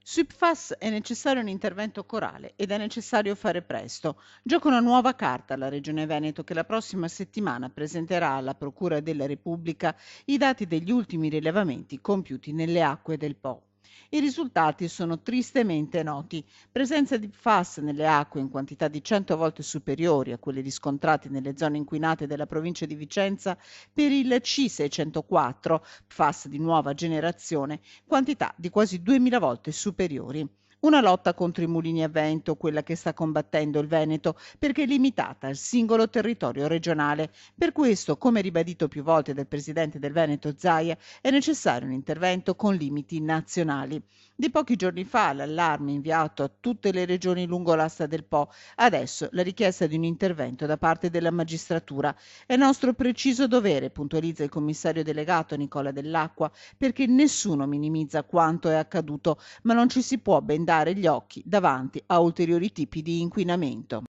Sui PFAS è necessario un intervento corale ed è necessario fare presto. Gioca una nuova carta alla Regione Veneto che la prossima settimana presenterà alla Procura della Repubblica i dati degli ultimi rilevamenti compiuti nelle acque del Po. I risultati sono tristemente noti. Presenza di PFAS nelle acque in quantità di 100 volte superiori a quelle riscontrate nelle zone inquinate della provincia di Vicenza per il C604, PFAS di nuova generazione, quantità di quasi 2000 volte superiori. Una lotta contro i mulini a vento, quella che sta combattendo il Veneto, perché è limitata al singolo territorio regionale. Per questo, come ribadito più volte dal presidente del Veneto Zaia, è necessario un intervento con limiti nazionali. Di pochi giorni fa l'allarme inviato a tutte le regioni lungo l'asta del Po, adesso la richiesta di un intervento da parte della magistratura. È nostro preciso dovere, puntualizza il commissario delegato Nicola Dell'Acqua, perché nessuno minimizza quanto è accaduto, ma non ci si può bendare gli occhi davanti a ulteriori tipi di inquinamento.